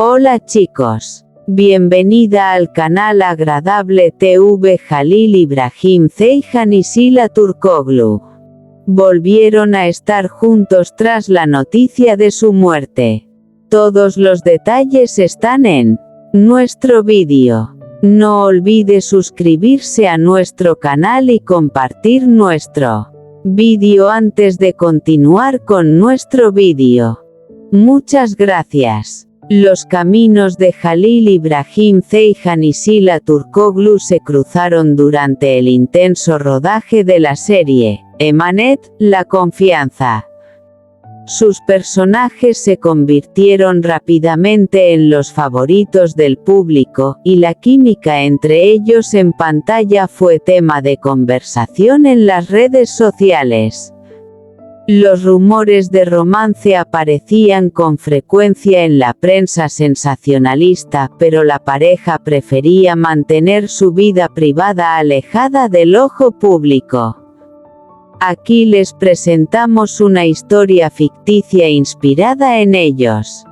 Hola chicos. Bienvenida al canal Agradable TV. Halil İbrahim Ceyhan y Sila Turkoglu volvieron a estar juntos tras la noticia de su muerte. Todos los detalles están en nuestro vídeo. No olvide suscribirse a nuestro canal y compartir nuestro vídeo antes de continuar con nuestro vídeo. Muchas gracias. Los caminos de Halil İbrahim Ceyhan y Sila Turkoglu se cruzaron durante el intenso rodaje de la serie Emanet, la confianza. Sus personajes se convirtieron rápidamente en los favoritos del público, y la química entre ellos en pantalla fue tema de conversación en las redes sociales. Los rumores de romance aparecían con frecuencia en la prensa sensacionalista, pero la pareja prefería mantener su vida privada alejada del ojo público. Aquí les presentamos una historia ficticia inspirada en ellos.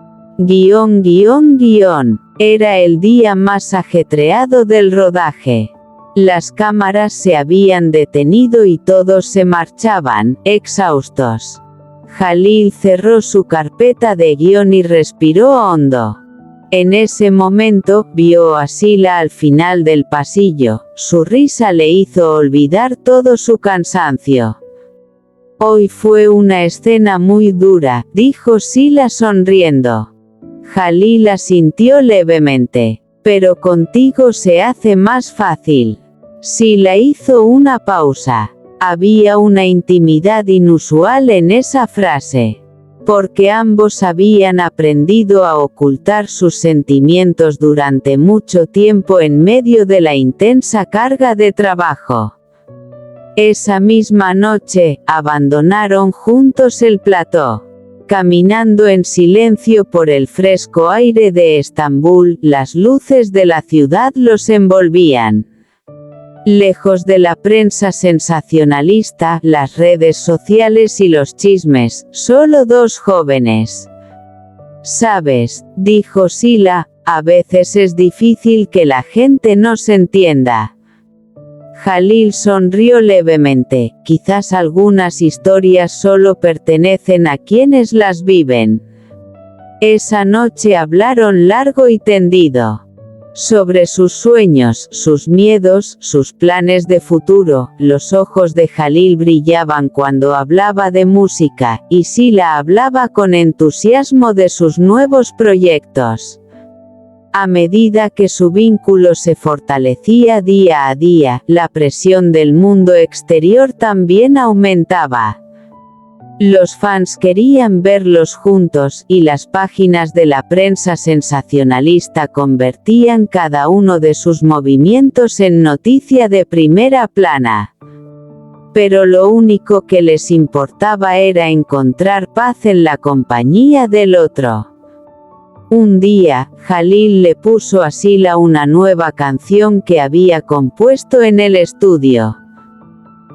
Era el día más ajetreado del rodaje. Las cámaras se habían detenido y todos se marchaban, exhaustos. Halil cerró su carpeta de guión y respiró hondo. En ese momento, vio a Sila al final del pasillo. Su risa le hizo olvidar todo su cansancio. Hoy fue una escena muy dura, dijo Sila sonriendo. Halil asintió levemente. Pero contigo se hace más fácil. Sila hizo una pausa. Había una intimidad inusual en esa frase. Porque ambos habían aprendido a ocultar sus sentimientos durante mucho tiempo en medio de la intensa carga de trabajo. Esa misma noche, abandonaron juntos el plató. Caminando en silencio por el fresco aire de Estambul, las luces de la ciudad los envolvían. Lejos de la prensa sensacionalista, las redes sociales y los chismes, solo dos jóvenes. «Sabes», dijo Sila, «a veces es difícil que la gente nos entienda». Halil sonrió levemente. Quizás algunas historias solo pertenecen a quienes las viven. Esa noche hablaron largo y tendido. Sobre sus sueños, sus miedos, sus planes de futuro. Los ojos de Halil brillaban cuando hablaba de música, y Sila hablaba con entusiasmo de sus nuevos proyectos. A medida que su vínculo se fortalecía día a día, la presión del mundo exterior también aumentaba. Los fans querían verlos juntos, y las páginas de la prensa sensacionalista convertían cada uno de sus movimientos en noticia de primera plana. Pero lo único que les importaba era encontrar paz en la compañía del otro. Un día, Halil le puso a Sila una nueva canción que había compuesto en el estudio.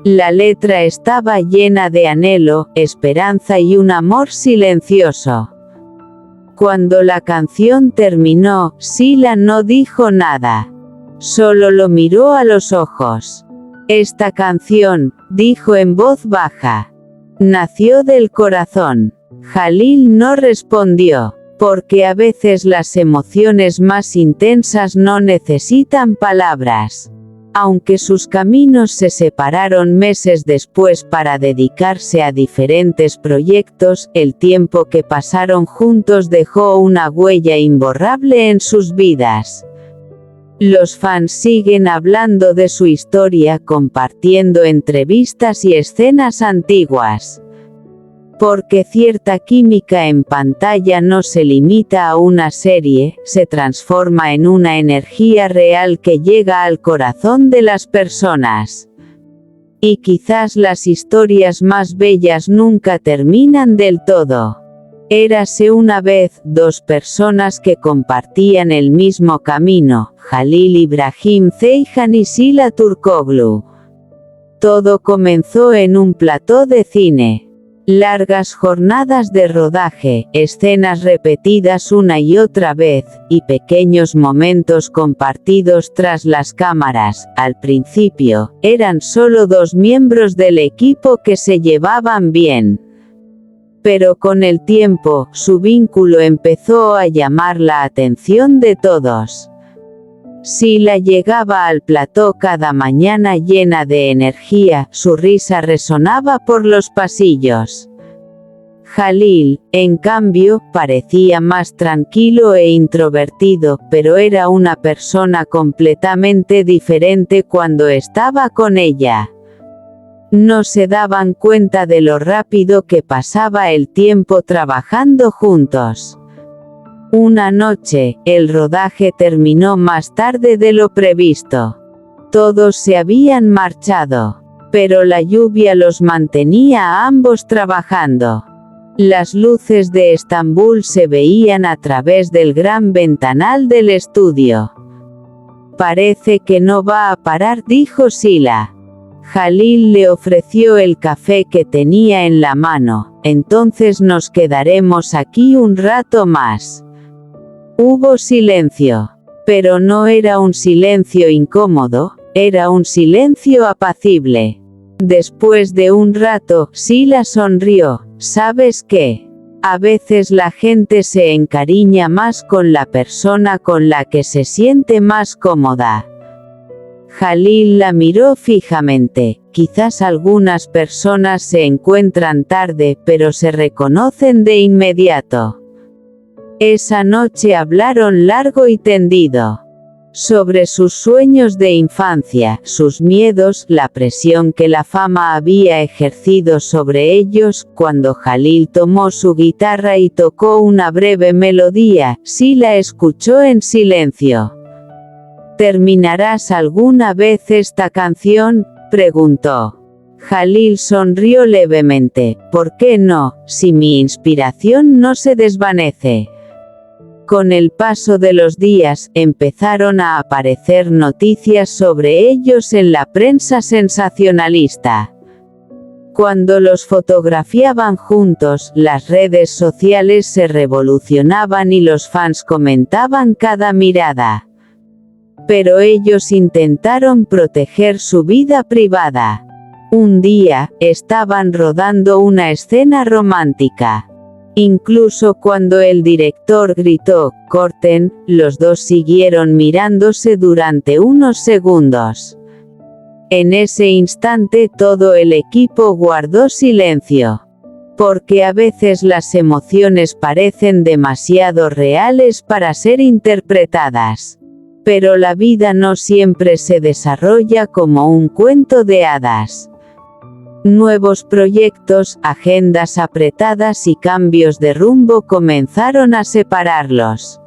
La letra estaba llena de anhelo, esperanza y un amor silencioso. Cuando la canción terminó, Sila no dijo nada. Solo lo miró a los ojos. «Esta canción», dijo en voz baja, «nació del corazón». Halil no respondió. Porque a veces las emociones más intensas no necesitan palabras. Aunque sus caminos se separaron meses después para dedicarse a diferentes proyectos, el tiempo que pasaron juntos dejó una huella imborrable en sus vidas. Los fans siguen hablando de su historia, compartiendo entrevistas y escenas antiguas. Porque cierta química en pantalla no se limita a una serie, se transforma en una energía real que llega al corazón de las personas. Y quizás las historias más bellas nunca terminan del todo. Érase una vez, dos personas que compartían el mismo camino, Halil İbrahim Ceyhan y Sila Turkoglu. Todo comenzó en un plató de cine. Largas jornadas de rodaje, escenas repetidas una y otra vez, y pequeños momentos compartidos tras las cámaras. Al principio, eran solo 2 miembros del equipo que se llevaban bien. Pero con el tiempo, su vínculo empezó a llamar la atención de todos. Sheila llegaba al plató cada mañana llena de energía, su risa resonaba por los pasillos. Jalil, en cambio, parecía más tranquilo e introvertido, pero era una persona completamente diferente cuando estaba con ella. No se daban cuenta de lo rápido que pasaba el tiempo trabajando juntos. Una noche, el rodaje terminó más tarde de lo previsto. Todos se habían marchado, pero la lluvia los mantenía a ambos trabajando. Las luces de Estambul se veían a través del gran ventanal del estudio. «Parece que no va a parar», dijo Sheila. Jalil le ofreció el café que tenía en la mano. «Entonces nos quedaremos aquí un rato más». Hubo silencio. Pero no era un silencio incómodo, era un silencio apacible. Después de un rato, Sheila sonrió. «¿Sabes qué? A veces la gente se encariña más con la persona con la que se siente más cómoda». Jalil la miró fijamente. «Quizás algunas personas se encuentran tarde, pero se reconocen de inmediato». Esa noche hablaron largo y tendido. Sobre sus sueños de infancia, sus miedos, la presión que la fama había ejercido sobre ellos. Cuando Jalil tomó su guitarra y tocó una breve melodía, Sheila escuchó en silencio. «¿Terminarás alguna vez esta canción?», preguntó. Jalil sonrió levemente. «¿Por qué no, si mi inspiración no se desvanece?». Con el paso de los días, empezaron a aparecer noticias sobre ellos en la prensa sensacionalista. Cuando los fotografiaban juntos, las redes sociales se revolucionaban y los fans comentaban cada mirada. Pero ellos intentaron proteger su vida privada. Un día, estaban rodando una escena romántica. Incluso cuando el director gritó «corten», los dos siguieron mirándose durante unos segundos. En ese instante todo el equipo guardó silencio. Porque a veces las emociones parecen demasiado reales para ser interpretadas. Pero la vida no siempre se desarrolla como un cuento de hadas. Nuevos proyectos, agendas apretadas y cambios de rumbo comenzaron a separarlos.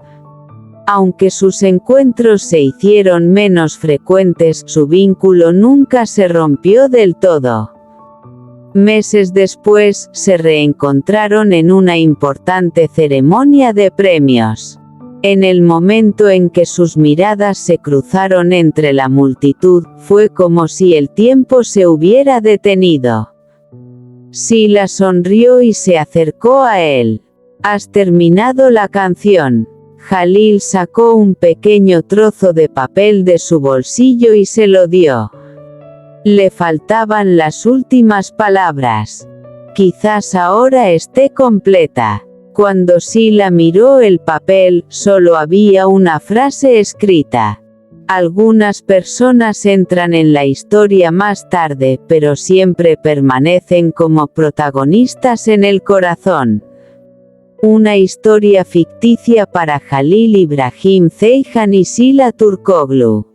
Aunque sus encuentros se hicieron menos frecuentes, su vínculo nunca se rompió del todo. Meses después, se reencontraron en una importante ceremonia de premios. En el momento en que sus miradas se cruzaron entre la multitud, fue como si el tiempo se hubiera detenido. Sheila sonrió y se acercó a él. «¿Has terminado la canción?». Jalil sacó un pequeño trozo de papel de su bolsillo y se lo dio. Le faltaban las últimas palabras. «Quizás ahora esté completa». Cuando Sheila miró el papel, solo había una frase escrita. «Algunas personas entran en la historia más tarde, pero siempre permanecen como protagonistas en el corazón». Una historia ficticia para Jalil Ibrahim Ceyhan y Sheila Turkoglu.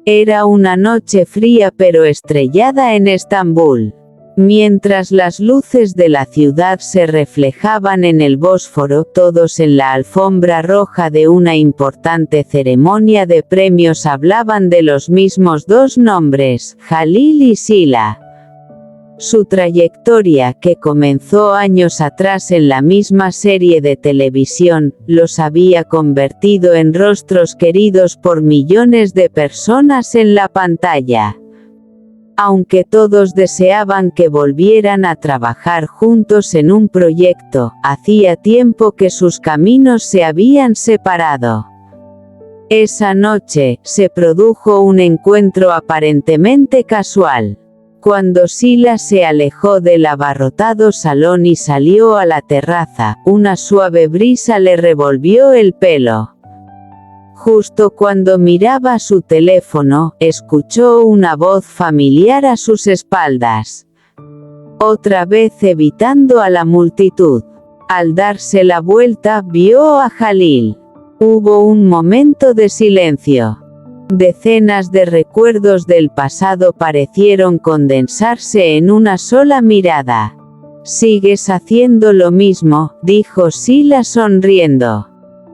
Era una noche fría pero estrellada en Estambul. Mientras las luces de la ciudad se reflejaban en el Bósforo, todos en la alfombra roja de una importante ceremonia de premios hablaban de los mismos dos nombres, Jalil y Sheila. Su trayectoria, que comenzó años atrás en la misma serie de televisión, los había convertido en rostros queridos por millones de personas en la pantalla. Aunque todos deseaban que volvieran a trabajar juntos en un proyecto, hacía tiempo que sus caminos se habían separado. Esa noche, se produjo un encuentro aparentemente casual. Cuando Sila se alejó del abarrotado salón y salió a la terraza, una suave brisa le revolvió el pelo. Justo cuando miraba su teléfono, escuchó una voz familiar a sus espaldas. Otra vez evitando a la multitud. Al darse la vuelta, vio a Jalil. Hubo un momento de silencio. Decenas de recuerdos del pasado parecieron condensarse en una sola mirada. «Sigues haciendo lo mismo», dijo Sila sonriendo.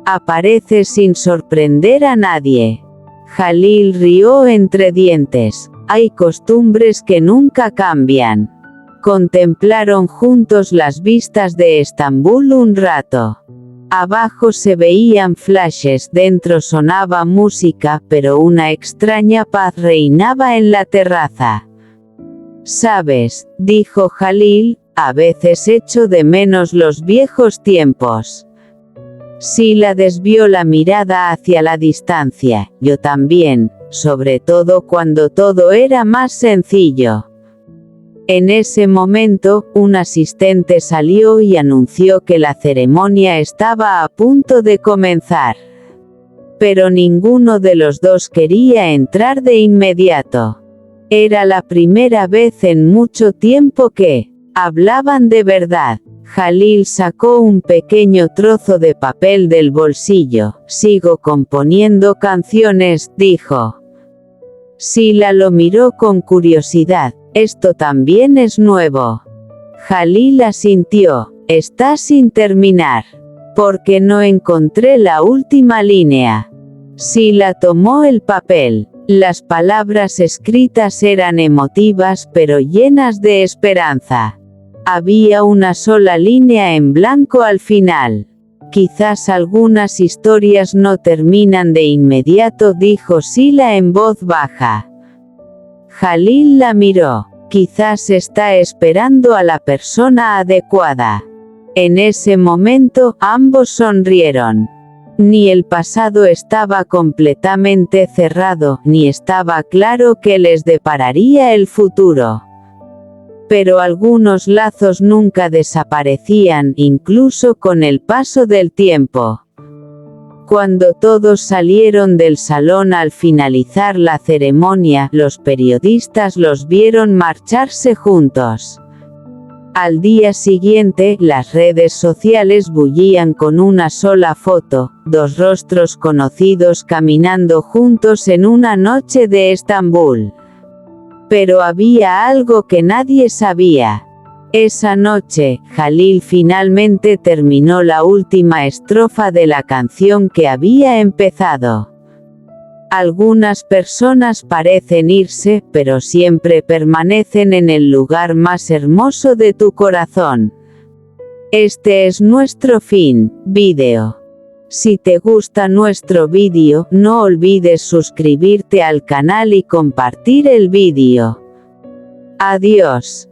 «Apareces sin sorprender a nadie». Jalil rió entre dientes. «Hay costumbres que nunca cambian». Contemplaron juntos las vistas de Estambul un rato. Abajo se veían flashes, dentro sonaba música, pero una extraña paz reinaba en la terraza. «Sabes», dijo Jalil, «a veces echo de menos los viejos tiempos». Sila desvió la mirada hacia la distancia. «Yo también, sobre todo cuando todo era más sencillo». En ese momento, un asistente salió y anunció que la ceremonia estaba a punto de comenzar. Pero ninguno de los dos quería entrar de inmediato. Era la primera vez en mucho tiempo que hablaban de verdad. Jalil sacó un pequeño trozo de papel del bolsillo. «Sigo componiendo canciones», dijo. Sila lo miró con curiosidad. «¿Esto también es nuevo?» Jalil asintió. «Está sin terminar. Porque no encontré la última línea». Sila tomó el papel. Las palabras escritas eran emotivas pero llenas de esperanza. Había una sola línea en blanco al final. «Quizás algunas historias no terminan de inmediato», dijo Sila en voz baja. Jalil la miró. «Quizás está esperando a la persona adecuada». En ese momento, ambos sonrieron. Ni el pasado estaba completamente cerrado, ni estaba claro qué les depararía el futuro. Pero algunos lazos nunca desaparecían, incluso con el paso del tiempo. Cuando todos salieron del salón al finalizar la ceremonia, los periodistas los vieron marcharse juntos. Al día siguiente, las redes sociales bullían con una sola foto, dos rostros conocidos caminando juntos en una noche de Estambul. Pero había algo que nadie sabía. Esa noche, Jalil finalmente terminó la última estrofa de la canción que había empezado. Algunas personas parecen irse, pero siempre permanecen en el lugar más hermoso de tu corazón. Este es nuestro fin. Vídeo. Si te gusta nuestro vídeo, no olvides suscribirte al canal y compartir el vídeo. Adiós.